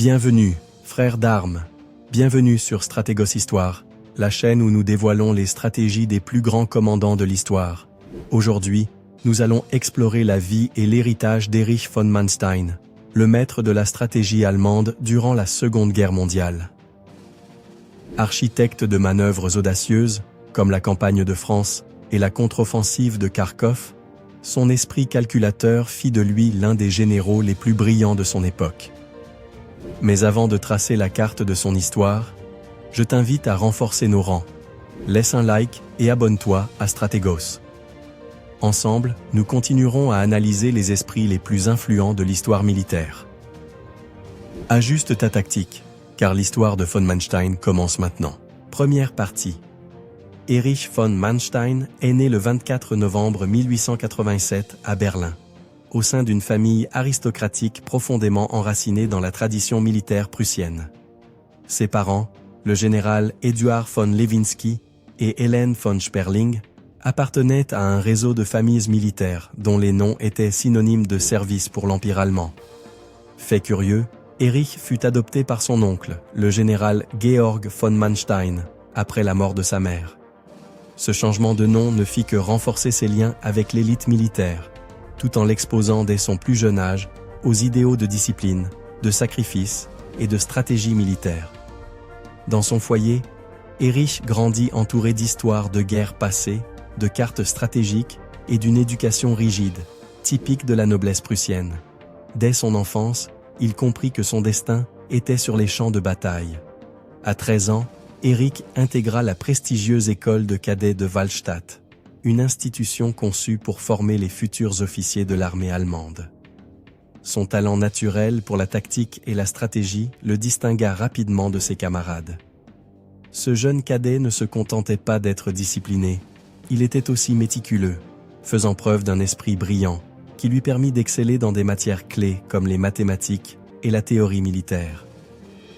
Bienvenue, frères d'armes. Bienvenue sur Stratégos Histoire, la chaîne où nous dévoilons les stratégies des plus grands commandants de l'histoire. Aujourd'hui, nous allons explorer la vie et l'héritage d'Erich von Manstein, le maître de la stratégie allemande durant la Seconde Guerre mondiale. Architecte de manœuvres audacieuses, comme la campagne de France et la contre-offensive de Kharkov, son esprit calculateur fit de lui l'un des généraux les plus brillants de son époque. Mais avant de tracer la carte de son histoire, je t'invite à renforcer nos rangs. Laisse un like et abonne-toi à Stratégos. Ensemble, nous continuerons à analyser les esprits les plus influents de l'histoire militaire. Ajuste ta tactique, car l'histoire de von Manstein commence maintenant. Première partie. Erich von Manstein est né le 24 novembre 1887 à Berlin, au sein d'une famille aristocratique profondément enracinée dans la tradition militaire prussienne. Ses parents, le général Eduard von Lewinsky et Hélène von Sperling, appartenaient à un réseau de familles militaires dont les noms étaient synonymes de service pour l'Empire allemand. Fait curieux, Erich fut adopté par son oncle, le général Georg von Manstein, après la mort de sa mère. Ce changement de nom ne fit que renforcer ses liens avec l'élite militaire, tout en l'exposant dès son plus jeune âge aux idéaux de discipline, de sacrifice et de stratégie militaire. Dans son foyer, Erich grandit entouré d'histoires de guerres passées, de cartes stratégiques et d'une éducation rigide, typique de la noblesse prussienne. Dès son enfance, il comprit que son destin était sur les champs de bataille. À 13 ans, Erich intégra la prestigieuse école de cadets de Wahlstatt, une institution conçue pour former les futurs officiers de l'armée allemande. Son talent naturel pour la tactique et la stratégie le distingua rapidement de ses camarades. Ce jeune cadet ne se contentait pas d'être discipliné, il était aussi méticuleux, faisant preuve d'un esprit brillant, qui lui permit d'exceller dans des matières clés comme les mathématiques et la théorie militaire.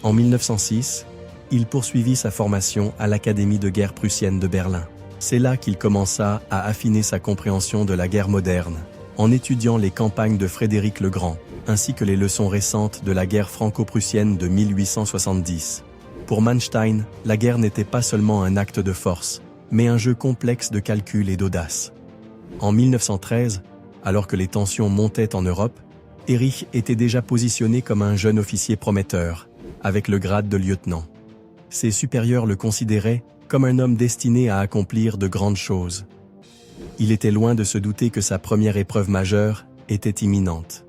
En 1906, il poursuivit sa formation à l'Académie de guerre prussienne de Berlin. C'est là qu'il commença à affiner sa compréhension de la guerre moderne, en étudiant les campagnes de Frédéric le Grand, ainsi que les leçons récentes de la guerre franco-prussienne de 1870. Pour Manstein, la guerre n'était pas seulement un acte de force, mais un jeu complexe de calcul et d'audace. En 1913, alors que les tensions montaient en Europe, Erich était déjà positionné comme un jeune officier prometteur, avec le grade de lieutenant. Ses supérieurs le considéraient comme un homme destiné à accomplir de grandes choses. Il était loin de se douter que sa première épreuve majeure était imminente.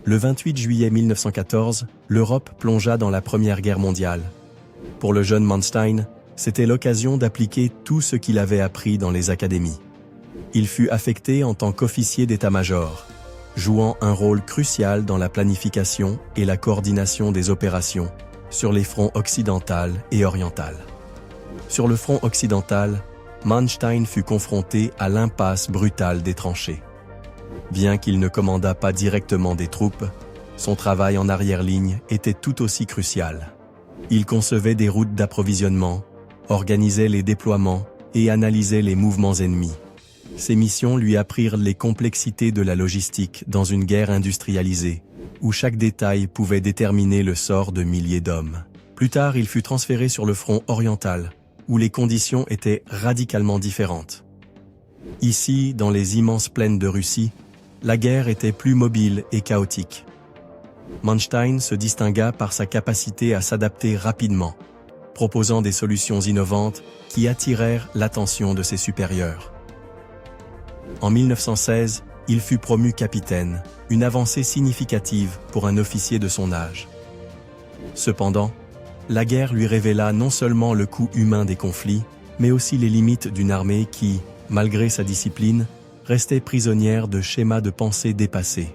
Le 28 juillet 1914, l'Europe plongea dans la Première Guerre mondiale. Pour le jeune Manstein, c'était l'occasion d'appliquer tout ce qu'il avait appris dans les académies. Il fut affecté en tant qu'officier d'état-major, jouant un rôle crucial dans la planification et la coordination des opérations sur les fronts occidental et oriental. Sur le front occidental, Manstein fut confronté à l'impasse brutale des tranchées. Bien qu'il ne commandât pas directement des troupes, son travail en arrière-ligne était tout aussi crucial. Il concevait des routes d'approvisionnement, organisait les déploiements et analysait les mouvements ennemis. Ces missions lui apprirent les complexités de la logistique dans une guerre industrialisée, où chaque détail pouvait déterminer le sort de milliers d'hommes. Plus tard, il fut transféré sur le front oriental, où les conditions étaient radicalement différentes. Ici, dans les immenses plaines de Russie, la guerre était plus mobile et chaotique. Manstein se distingua par sa capacité à s'adapter rapidement, proposant des solutions innovantes qui attirèrent l'attention de ses supérieurs. En 1916, il fut promu capitaine, une avancée significative pour un officier de son âge. Cependant, la guerre lui révéla non seulement le coût humain des conflits, mais aussi les limites d'une armée qui, malgré sa discipline, restait prisonnière de schémas de pensée dépassés.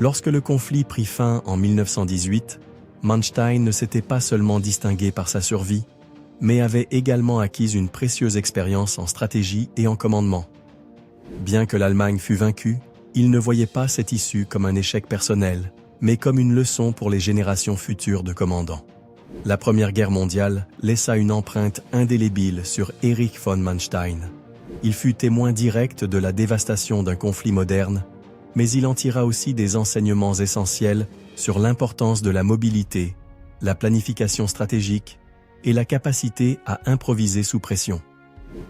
Lorsque le conflit prit fin en 1918, Manstein ne s'était pas seulement distingué par sa survie, mais avait également acquis une précieuse expérience en stratégie et en commandement. Bien que l'Allemagne fût vaincue, il ne voyait pas cette issue comme un échec personnel, mais comme une leçon pour les générations futures de commandants. La Première Guerre mondiale laissa une empreinte indélébile sur Erich von Manstein. Il fut témoin direct de la dévastation d'un conflit moderne, mais il en tira aussi des enseignements essentiels sur l'importance de la mobilité, la planification stratégique et la capacité à improviser sous pression.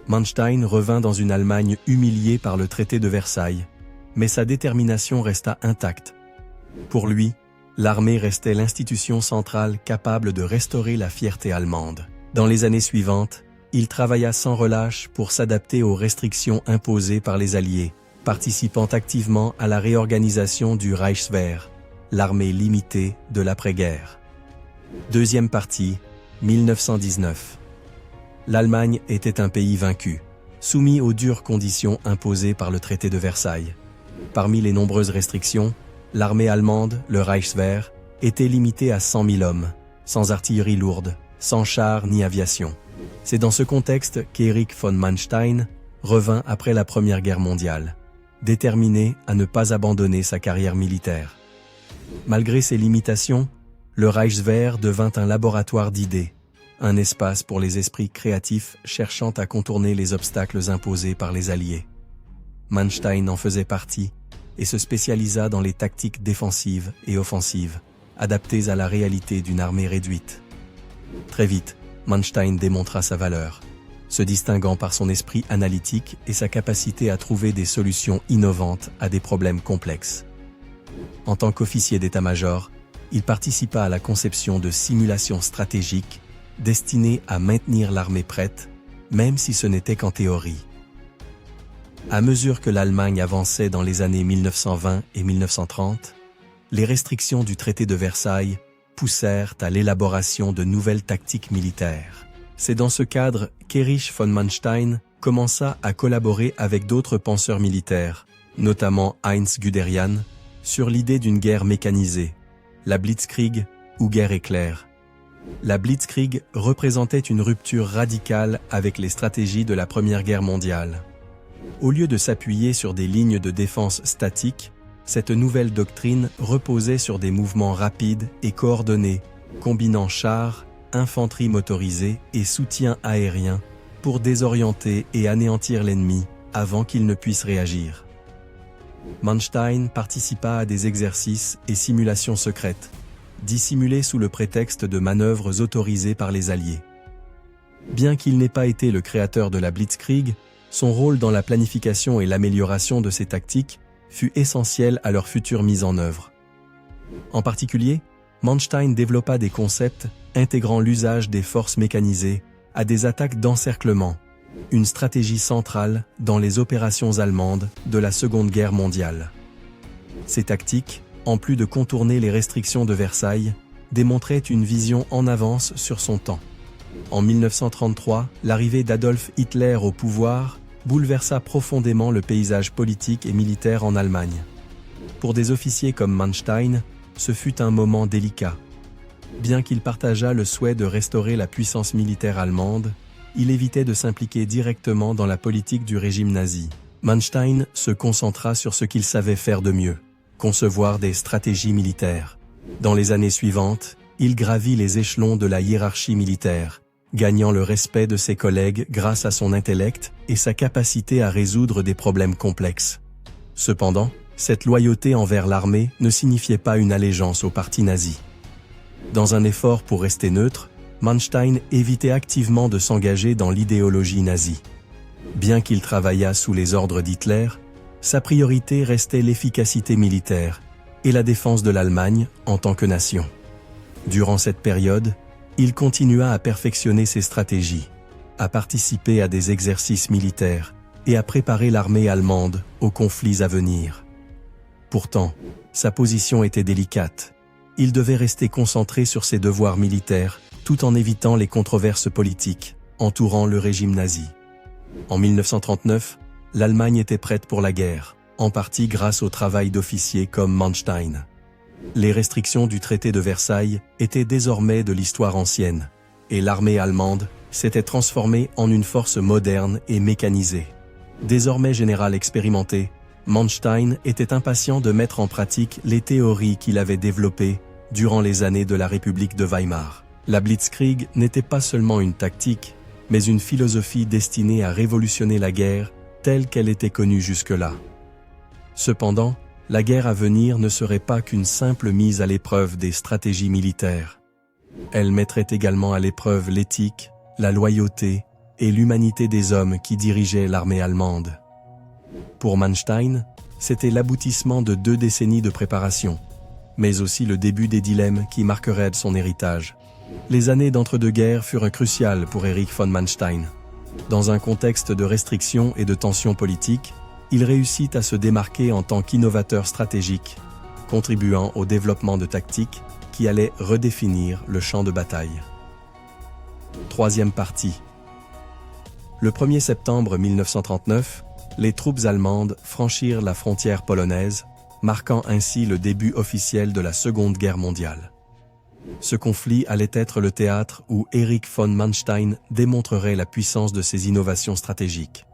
Manstein revint dans une Allemagne humiliée par le traité de Versailles, mais sa détermination resta intacte. Pour lui, l'armée restait l'institution centrale capable de restaurer la fierté allemande. Dans les années suivantes, il travailla sans relâche pour s'adapter aux restrictions imposées par les Alliés, participant activement à la réorganisation du Reichswehr, l'armée limitée de l'après-guerre. Deuxième partie, 1919. L'Allemagne était un pays vaincu, soumis aux dures conditions imposées par le traité de Versailles. Parmi les nombreuses restrictions, l'armée allemande, le Reichswehr, était limitée à 100 000 hommes, sans artillerie lourde, sans chars ni aviation. C'est dans ce contexte qu'Erich von Manstein revint après la Première Guerre mondiale, déterminé à ne pas abandonner sa carrière militaire. Malgré ces limitations, le Reichswehr devint un laboratoire d'idées, un espace pour les esprits créatifs cherchant à contourner les obstacles imposés par les Alliés. Manstein en faisait partie et se spécialisa dans les tactiques défensives et offensives, adaptées à la réalité d'une armée réduite. Très vite, Manstein démontra sa valeur, se distinguant par son esprit analytique et sa capacité à trouver des solutions innovantes à des problèmes complexes. En tant qu'officier d'état-major, il participa à la conception de simulations stratégiques destinées à maintenir l'armée prête, même si ce n'était qu'en théorie. À mesure que l'Allemagne avançait dans les années 1920 et 1930, les restrictions du traité de Versailles poussèrent à l'élaboration de nouvelles tactiques militaires. C'est dans ce cadre qu'Erich von Manstein commença à collaborer avec d'autres penseurs militaires, notamment Heinz Guderian, sur l'idée d'une guerre mécanisée, la Blitzkrieg ou guerre éclair. La Blitzkrieg représentait une rupture radicale avec les stratégies de la Première Guerre mondiale. Au lieu de s'appuyer sur des lignes de défense statiques, cette nouvelle doctrine reposait sur des mouvements rapides et coordonnés, combinant chars, infanterie motorisée et soutien aérien pour désorienter et anéantir l'ennemi avant qu'il ne puisse réagir. Manstein participa à des exercices et simulations secrètes, dissimulés sous le prétexte de manœuvres autorisées par les Alliés. Bien qu'il n'ait pas été le créateur de la Blitzkrieg, son rôle dans la planification et l'amélioration de ces tactiques fut essentiel à leur future mise en œuvre. En particulier, Manstein développa des concepts intégrant l'usage des forces mécanisées à des attaques d'encerclement, une stratégie centrale dans les opérations allemandes de la Seconde Guerre mondiale. Ces tactiques, en plus de contourner les restrictions de Versailles, démontraient une vision en avance sur son temps. En 1933, l'arrivée d'Adolf Hitler au pouvoir bouleversa profondément le paysage politique et militaire en Allemagne. Pour des officiers comme Manstein, ce fut un moment délicat. Bien qu'il partageât le souhait de restaurer la puissance militaire allemande, il évitait de s'impliquer directement dans la politique du régime nazi. Manstein se concentra sur ce qu'il savait faire de mieux, concevoir des stratégies militaires. Dans les années suivantes, il gravit les échelons de la hiérarchie militaire, gagnant le respect de ses collègues grâce à son intellect et sa capacité à résoudre des problèmes complexes. Cependant, cette loyauté envers l'armée ne signifiait pas une allégeance au parti nazi. Dans un effort pour rester neutre, Manstein évitait activement de s'engager dans l'idéologie nazie. Bien qu'il travaillât sous les ordres d'Hitler, sa priorité restait l'efficacité militaire et la défense de l'Allemagne en tant que nation. Durant cette période, il continua à perfectionner ses stratégies, à participer à des exercices militaires et à préparer l'armée allemande aux conflits à venir. Pourtant, sa position était délicate. Il devait rester concentré sur ses devoirs militaires tout en évitant les controverses politiques entourant le régime nazi. En 1939, l'Allemagne était prête pour la guerre, en partie grâce au travail d'officiers comme Manstein. Les restrictions du traité de Versailles étaient désormais de l'histoire ancienne, et l'armée allemande s'était transformée en une force moderne et mécanisée. Désormais général expérimenté, Manstein était impatient de mettre en pratique les théories qu'il avait développées durant les années de la République de Weimar. La Blitzkrieg n'était pas seulement une tactique, mais une philosophie destinée à révolutionner la guerre telle qu'elle était connue jusque-là. Cependant, la guerre à venir ne serait pas qu'une simple mise à l'épreuve des stratégies militaires. Elle mettrait également à l'épreuve l'éthique, la loyauté et l'humanité des hommes qui dirigeaient l'armée allemande. Pour Manstein, c'était l'aboutissement de 2 décennies de préparation, mais aussi le début des dilemmes qui marqueraient son héritage. Les années d'entre-deux-guerres furent cruciales pour Erich von Manstein. Dans un contexte de restrictions et de tensions politiques, il réussit à se démarquer en tant qu'innovateur stratégique, contribuant au développement de tactiques qui allaient redéfinir le champ de bataille. Troisième partie. Le 1er septembre 1939, les troupes allemandes franchirent la frontière polonaise, marquant ainsi le début officiel de la Seconde Guerre mondiale. Ce conflit allait être le théâtre où Erich von Manstein démontrerait la puissance de ses innovations stratégiques.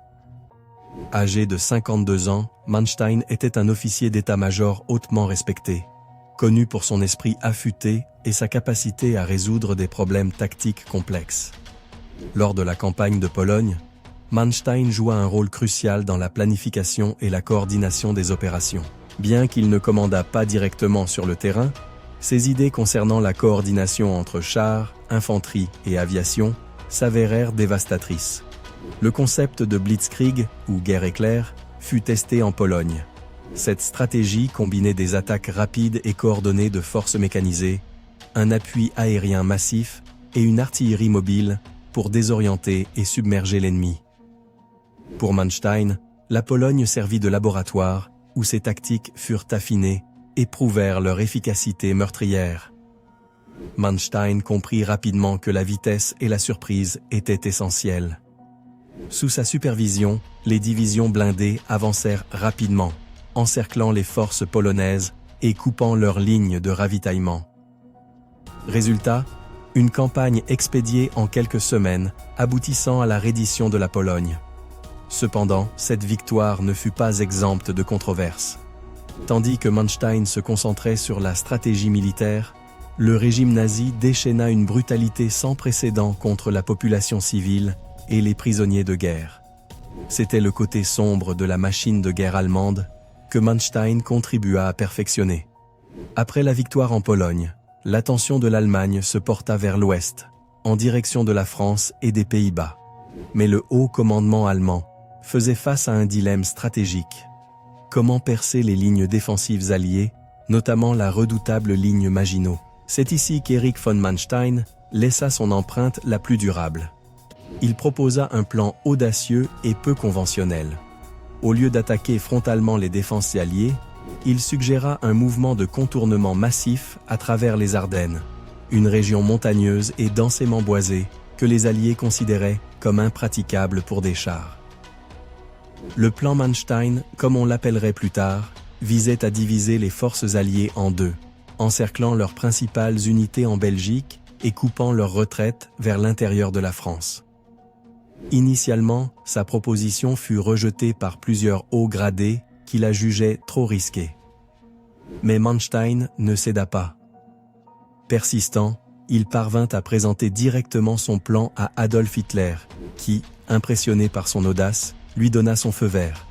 Âgé de 52 ans, Manstein était un officier d'état-major hautement respecté, connu pour son esprit affûté et sa capacité à résoudre des problèmes tactiques complexes. Lors de la campagne de Pologne, Manstein joua un rôle crucial dans la planification et la coordination des opérations. Bien qu'il ne commandât pas directement sur le terrain, ses idées concernant la coordination entre chars, infanterie et aviation s'avérèrent dévastatrices. Le concept de Blitzkrieg, ou guerre éclair, fut testé en Pologne. Cette stratégie combinait des attaques rapides et coordonnées de forces mécanisées, un appui aérien massif et une artillerie mobile pour désorienter et submerger l'ennemi. Pour Manstein, la Pologne servit de laboratoire où ces tactiques furent affinées et prouvèrent leur efficacité meurtrière. Manstein comprit rapidement que la vitesse et la surprise étaient essentielles. Sous sa supervision, les divisions blindées avancèrent rapidement, encerclant les forces polonaises et coupant leurs lignes de ravitaillement. Résultat, une campagne expédiée en quelques semaines, aboutissant à la reddition de la Pologne. Cependant, cette victoire ne fut pas exempte de controverses. Tandis que Manstein se concentrait sur la stratégie militaire, le régime nazi déchaîna une brutalité sans précédent contre la population civile et les prisonniers de guerre. C'était le côté sombre de la machine de guerre allemande que Manstein contribua à perfectionner. Après la victoire en Pologne, l'attention de l'Allemagne se porta vers l'ouest, en direction de la France et des Pays-Bas. Mais le haut commandement allemand faisait face à un dilemme stratégique. Comment percer les lignes défensives alliées, notamment la redoutable ligne Maginot? C'est ici qu'Erich von Manstein laissa son empreinte la plus durable. Il proposa un plan audacieux et peu conventionnel. Au lieu d'attaquer frontalement les défenses alliées, il suggéra un mouvement de contournement massif à travers les Ardennes, une région montagneuse et densément boisée que les Alliés considéraient comme impraticable pour des chars. Le plan Manstein, comme on l'appellerait plus tard, visait à diviser les forces alliées en 2, encerclant leurs principales unités en Belgique et coupant leur retraite vers l'intérieur de la France. Initialement, sa proposition fut rejetée par plusieurs hauts gradés qui la jugeaient trop risquée. Mais Manstein ne céda pas. Persistant, il parvint à présenter directement son plan à Adolf Hitler, qui, impressionné par son audace, lui donna son feu vert.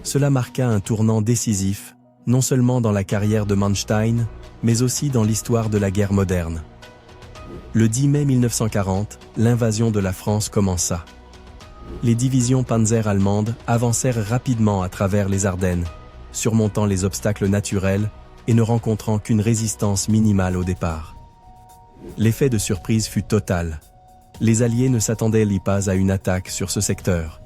Cela marqua un tournant décisif, non seulement dans la carrière de Manstein, mais aussi dans l'histoire de la guerre moderne. Le 10 mai 1940, l'invasion de la France commença. Les divisions panzer allemandes avancèrent rapidement à travers les Ardennes, surmontant les obstacles naturels et ne rencontrant qu'une résistance minimale au départ. L'effet de surprise fut total. Les Alliés ne s'attendaient pas à une attaque sur ce secteur.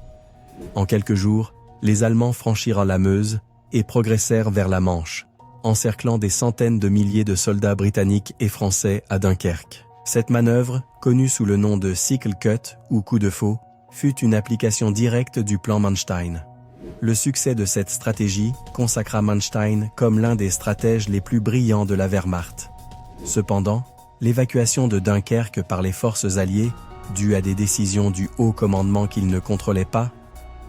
En quelques jours, les Allemands franchirent la Meuse et progressèrent vers la Manche, encerclant des centaines de milliers de soldats britanniques et français à Dunkerque. Cette manœuvre, connue sous le nom de Sickle Cut ou coup de faux, fut une application directe du plan Manstein. Le succès de cette stratégie consacra Manstein comme l'un des stratèges les plus brillants de la Wehrmacht. Cependant, l'évacuation de Dunkerque par les forces alliées, due à des décisions du haut commandement qu'il ne contrôlait pas,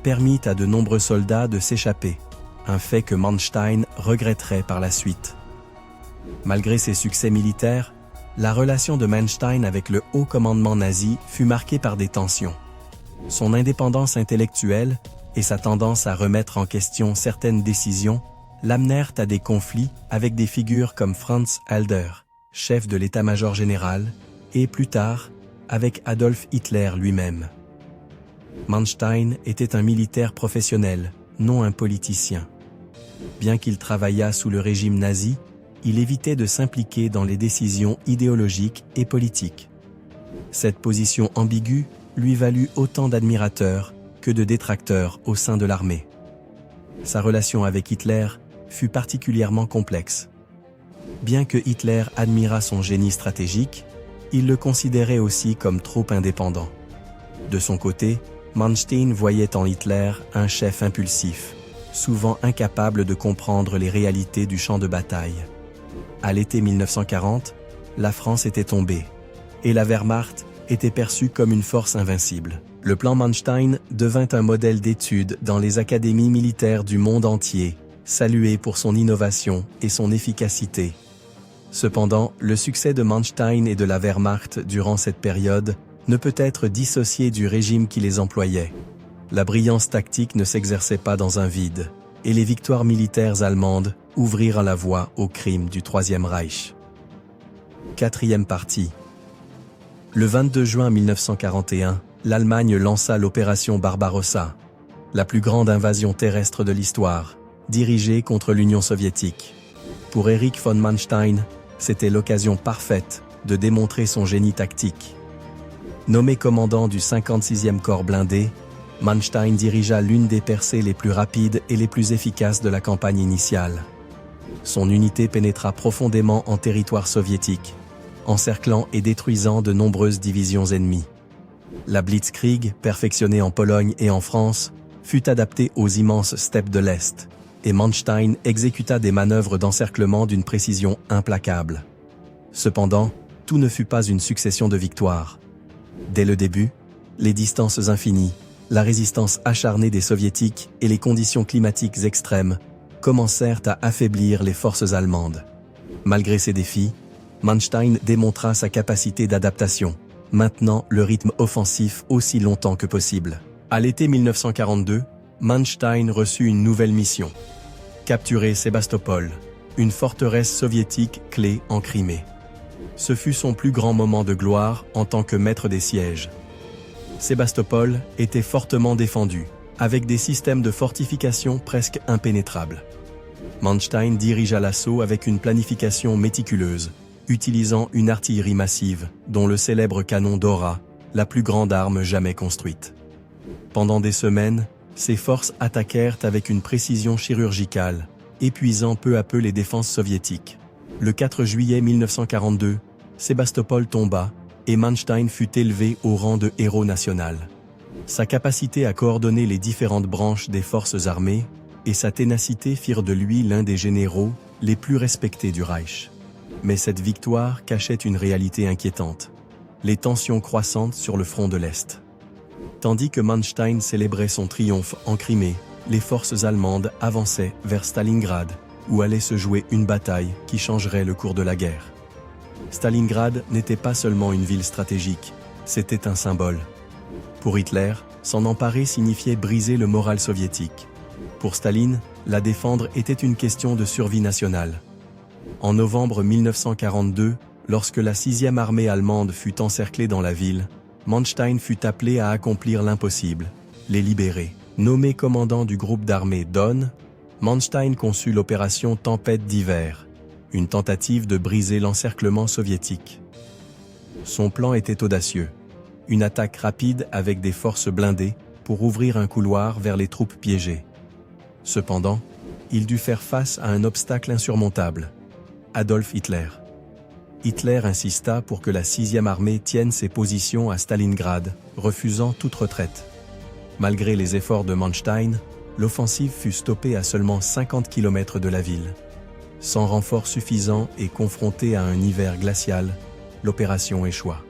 permit à de nombreux soldats de s'échapper, un fait que Manstein regretterait par la suite. Malgré ses succès militaires, la relation de Manstein avec le haut commandement nazi fut marquée par des tensions. Son indépendance intellectuelle et sa tendance à remettre en question certaines décisions l'amenèrent à des conflits avec des figures comme Franz Halder, chef de l'état-major général, et plus tard, avec Adolf Hitler lui-même. Manstein était un militaire professionnel, non un politicien. Bien qu'il travaillât sous le régime nazi, il évitait de s'impliquer dans les décisions idéologiques et politiques. Cette position ambiguë lui valut autant d'admirateurs que de détracteurs au sein de l'armée. Sa relation avec Hitler fut particulièrement complexe. Bien que Hitler admirât son génie stratégique, il le considérait aussi comme trop indépendant. De son côté, Manstein voyait en Hitler un chef impulsif, souvent incapable de comprendre les réalités du champ de bataille. À l'été 1940, la France était tombée, et la Wehrmacht était perçue comme une force invincible. Le plan Manstein devint un modèle d'étude dans les académies militaires du monde entier, salué pour son innovation et son efficacité. Cependant, le succès de Manstein et de la Wehrmacht durant cette période ne peut être dissocié du régime qui les employait. La brillance tactique ne s'exerçait pas dans un vide, et les victoires militaires allemandes ouvrirent la voie aux crimes du Troisième Reich. Quatrième partie. Le 22 juin 1941, l'Allemagne lança l'opération Barbarossa, la plus grande invasion terrestre de l'histoire, dirigée contre l'Union soviétique. Pour Erich von Manstein, c'était l'occasion parfaite de démontrer son génie tactique. Nommé commandant du 56e corps blindé, Manstein dirigea l'une des percées les plus rapides et les plus efficaces de la campagne initiale. Son unité pénétra profondément en territoire soviétique, encerclant et détruisant de nombreuses divisions ennemies. La Blitzkrieg, perfectionnée en Pologne et en France, fut adaptée aux immenses steppes de l'Est, et Manstein exécuta des manœuvres d'encerclement d'une précision implacable. Cependant, tout ne fut pas une succession de victoires. Dès le début, les distances infinies, la résistance acharnée des Soviétiques et les conditions climatiques extrêmes commencèrent à affaiblir les forces allemandes. Malgré ces défis, Manstein démontra sa capacité d'adaptation, maintenant le rythme offensif aussi longtemps que possible. À l'été 1942, Manstein reçut une nouvelle mission. Capturer Sébastopol, une forteresse soviétique clé en Crimée. Ce fut son plus grand moment de gloire en tant que maître des sièges. Sébastopol était fortement défendu, avec des systèmes de fortification presque impénétrables. Manstein dirigea l'assaut avec une planification méticuleuse, utilisant une artillerie massive, dont le célèbre canon Dora, la plus grande arme jamais construite. Pendant des semaines, ses forces attaquèrent avec une précision chirurgicale, épuisant peu à peu les défenses soviétiques. Le 4 juillet 1942, Sébastopol tomba, et Manstein fut élevé au rang de héros national. Sa capacité à coordonner les différentes branches des forces armées et sa ténacité firent de lui l'un des généraux les plus respectés du Reich. Mais cette victoire cachait une réalité inquiétante: les tensions croissantes sur le front de l'Est. Tandis que Manstein célébrait son triomphe en Crimée, les forces allemandes avançaient vers Stalingrad, où allait se jouer une bataille qui changerait le cours de la guerre. Stalingrad n'était pas seulement une ville stratégique, c'était un symbole. Pour Hitler, s'en emparer signifiait briser le moral soviétique. Pour Staline, la défendre était une question de survie nationale. En novembre 1942, lorsque la 6e armée allemande fut encerclée dans la ville, Manstein fut appelé à accomplir l'impossible, les libérer. Nommé commandant du groupe d'armées Don, Manstein conçut l'opération Tempête d'hiver, une tentative de briser l'encerclement soviétique. Son plan était audacieux, une attaque rapide avec des forces blindées pour ouvrir un couloir vers les troupes piégées. Cependant, il dut faire face à un obstacle insurmontable: Adolf Hitler. Hitler insista pour que la 6e armée tienne ses positions à Stalingrad, refusant toute retraite. Malgré les efforts de Manstein, l'offensive fut stoppée à seulement 50 km de la ville. Sans renfort suffisant et confrontée à un hiver glacial, l'opération échoua.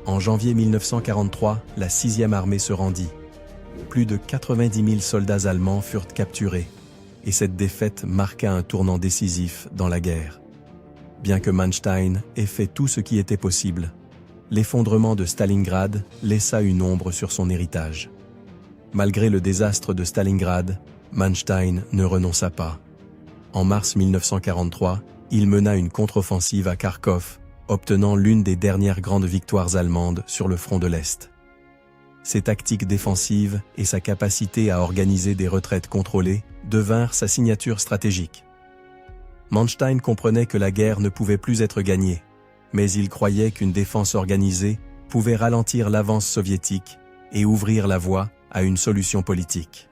En janvier 1943, la 6e armée se rendit. Plus de 90 000 soldats allemands furent capturés, et cette défaite marqua un tournant décisif dans la guerre. Bien que Manstein ait fait tout ce qui était possible, l'effondrement de Stalingrad laissa une ombre sur son héritage. Malgré le désastre de Stalingrad, Manstein ne renonça pas. En mars 1943, il mena une contre-offensive à Kharkov, obtenant l'une des dernières grandes victoires allemandes sur le front de l'Est. Ses tactiques défensives et sa capacité à organiser des retraites contrôlées devinrent sa signature stratégique. Manstein comprenait que la guerre ne pouvait plus être gagnée, mais il croyait qu'une défense organisée pouvait ralentir l'avance soviétique et ouvrir la voie à une solution politique.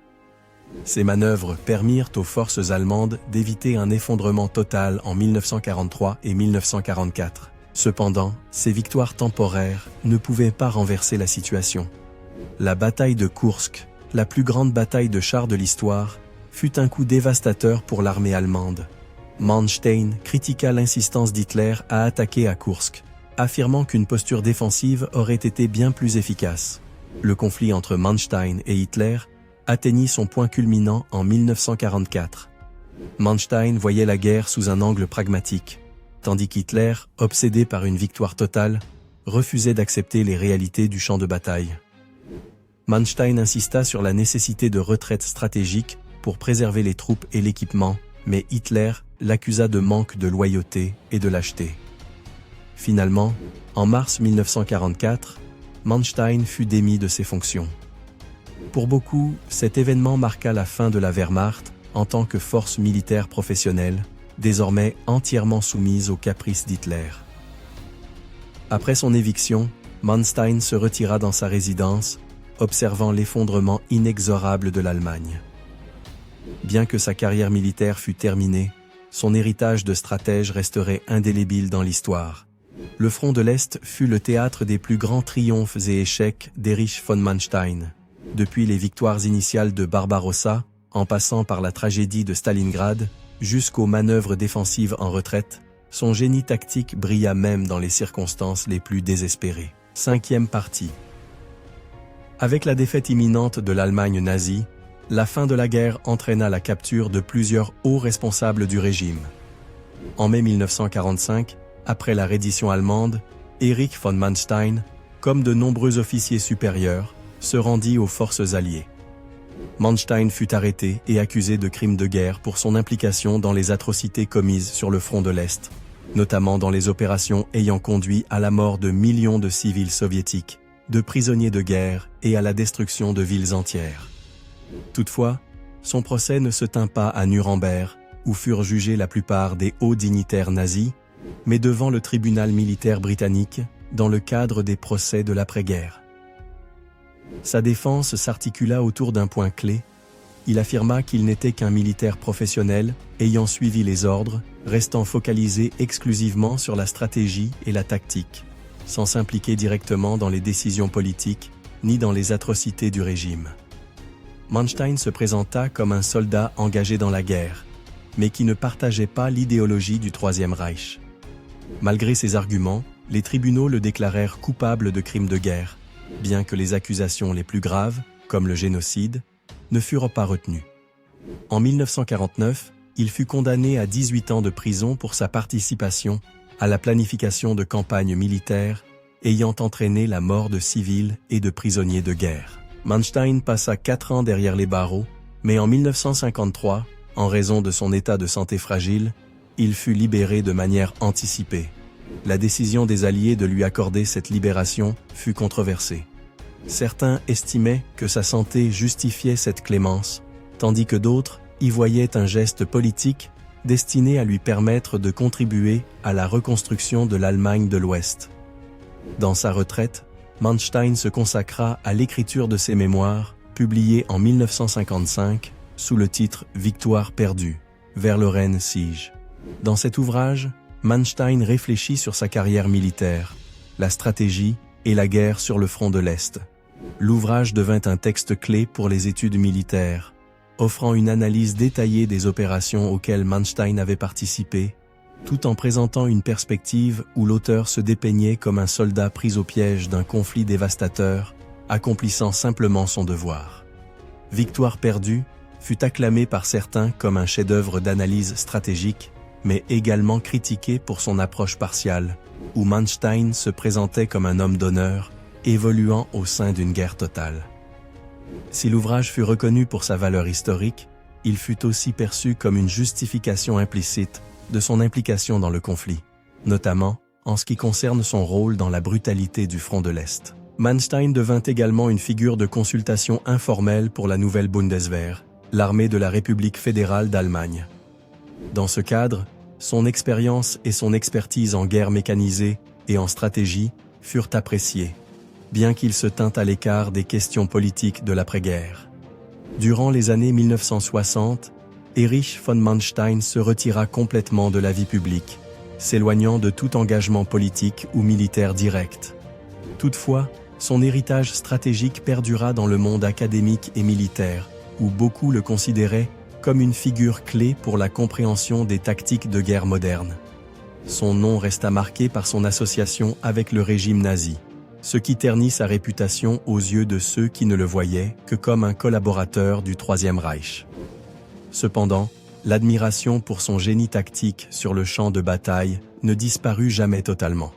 Ces manœuvres permirent aux forces allemandes d'éviter un effondrement total en 1943 et 1944. Cependant, ces victoires temporaires ne pouvaient pas renverser la situation. La bataille de Koursk, la plus grande bataille de chars de l'histoire, fut un coup dévastateur pour l'armée allemande. Manstein critiqua l'insistance d'Hitler à attaquer à Koursk, affirmant qu'une posture défensive aurait été bien plus efficace. Le conflit entre Manstein et Hitler atteignit son point culminant en 1944. Manstein voyait la guerre sous un angle pragmatique, tandis qu'Hitler, obsédé par une victoire totale, refusait d'accepter les réalités du champ de bataille. Manstein insista sur la nécessité de retraite stratégique pour préserver les troupes et l'équipement, mais Hitler l'accusa de manque de loyauté et de lâcheté. Finalement, en mars 1944, Manstein fut démis de ses fonctions. Pour beaucoup, cet événement marqua la fin de la Wehrmacht en tant que force militaire professionnelle, désormais entièrement soumise aux caprices d'Hitler. Après son éviction, Manstein se retira dans sa résidence, observant l'effondrement inexorable de l'Allemagne. Bien que sa carrière militaire fût terminée, son héritage de stratège resterait indélébile dans l'histoire. Le front de l'Est fut le théâtre des plus grands triomphes et échecs d'Erich von Manstein. Depuis les victoires initiales de Barbarossa, en passant par la tragédie de Stalingrad, jusqu'aux manœuvres défensives en retraite, son génie tactique brilla même dans les circonstances les plus désespérées. 5e partie. Avec la défaite imminente de l'Allemagne nazie, la fin de la guerre entraîna la capture de plusieurs hauts responsables du régime. En mai 1945, après la reddition allemande, Erich von Manstein, comme de nombreux officiers supérieurs, se rendit aux forces alliées. Manstein fut arrêté et accusé de crimes de guerre pour son implication dans les atrocités commises sur le front de l'Est, notamment dans les opérations ayant conduit à la mort de millions de civils soviétiques, de prisonniers de guerre et à la destruction de villes entières. Toutefois, son procès ne se tint pas à Nuremberg, où furent jugés la plupart des hauts dignitaires nazis, mais devant le tribunal militaire britannique, dans le cadre des procès de l'après-guerre. Sa défense s'articula autour d'un point clé. Il affirma qu'il n'était qu'un militaire professionnel, ayant suivi les ordres, restant focalisé exclusivement sur la stratégie et la tactique, sans s'impliquer directement dans les décisions politiques, ni dans les atrocités du régime. Manstein se présenta comme un soldat engagé dans la guerre, mais qui ne partageait pas l'idéologie du Troisième Reich. Malgré ces arguments, les tribunaux le déclarèrent coupable de crimes de guerre, bien que les accusations les plus graves, comme le génocide, ne furent pas retenues. En 1949, il fut condamné à 18 ans de prison pour sa participation à la planification de campagnes militaires ayant entraîné la mort de civils et de prisonniers de guerre. Manstein passa 4 ans derrière les barreaux, mais en 1953, en raison de son état de santé fragile, il fut libéré de manière anticipée. La décision des Alliés de lui accorder cette libération fut controversée. Certains estimaient que sa santé justifiait cette clémence, tandis que d'autres y voyaient un geste politique destiné à lui permettre de contribuer à la reconstruction de l'Allemagne de l'Ouest. Dans sa retraite, Manstein se consacra à l'écriture de ses mémoires, publiées en 1955, sous le titre « Victoire perdue », Verloren Siege. Dans cet ouvrage, Manstein réfléchit sur sa carrière militaire, la stratégie et la guerre sur le front de l'Est. L'ouvrage devint un texte clé pour les études militaires, offrant une analyse détaillée des opérations auxquelles Manstein avait participé, tout en présentant une perspective où l'auteur se dépeignait comme un soldat pris au piège d'un conflit dévastateur, accomplissant simplement son devoir. Victoire perdue fut acclamé par certains comme un chef-d'œuvre d'analyse stratégique, mais également critiqué pour son approche partiale, où Manstein se présentait comme un homme d'honneur, évoluant au sein d'une guerre totale. Si l'ouvrage fut reconnu pour sa valeur historique, il fut aussi perçu comme une justification implicite de son implication dans le conflit, notamment en ce qui concerne son rôle dans la brutalité du front de l'Est. Manstein devint également une figure de consultation informelle pour la nouvelle Bundeswehr, l'armée de la République fédérale d'Allemagne. Dans ce cadre, son expérience et son expertise en guerre mécanisée et en stratégie furent appréciées, bien qu'il se tint à l'écart des questions politiques de l'après-guerre. Durant les années 1960, Erich von Manstein se retira complètement de la vie publique, s'éloignant de tout engagement politique ou militaire direct. Toutefois, son héritage stratégique perdura dans le monde académique et militaire, où beaucoup le considéraient comme une figure clé pour la compréhension des tactiques de guerre modernes. Son nom resta marqué par son association avec le régime nazi, ce qui ternit sa réputation aux yeux de ceux qui ne le voyaient que comme un collaborateur du Troisième Reich. Cependant, l'admiration pour son génie tactique sur le champ de bataille ne disparut jamais totalement.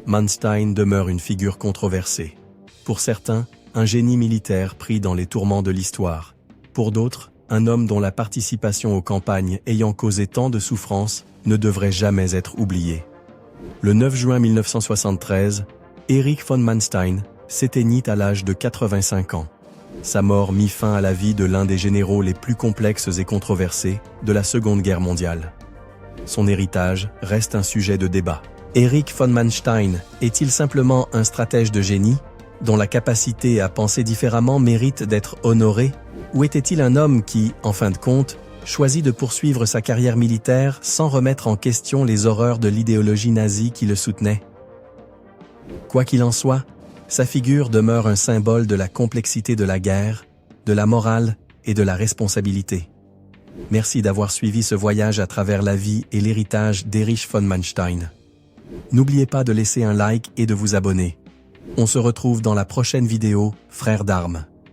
Manstein demeure une figure controversée. Pour certains, un génie militaire pris dans les tourments de l'histoire. Pour d'autres, un homme dont la participation aux campagnes ayant causé tant de souffrances ne devrait jamais être oublié. Le 9 juin 1973, Erich von Manstein s'éteignit à l'âge de 85 ans. Sa mort mit fin à la vie de l'un des généraux les plus complexes et controversés de la Seconde Guerre mondiale. Son héritage reste un sujet de débat. Erich von Manstein est-il simplement un stratège de génie, dont la capacité à penser différemment mérite d'être honorée, ou était-il un homme qui, en fin de compte, choisit de poursuivre sa carrière militaire sans remettre en question les horreurs de l'idéologie nazie qui le soutenait? Quoi qu'il en soit, sa figure demeure un symbole de la complexité de la guerre, de la morale et de la responsabilité. Merci d'avoir suivi ce voyage à travers la vie et l'héritage d'Erich von Manstein. N'oubliez pas de laisser un like et de vous abonner. On se retrouve dans la prochaine vidéo, Frères d'armes.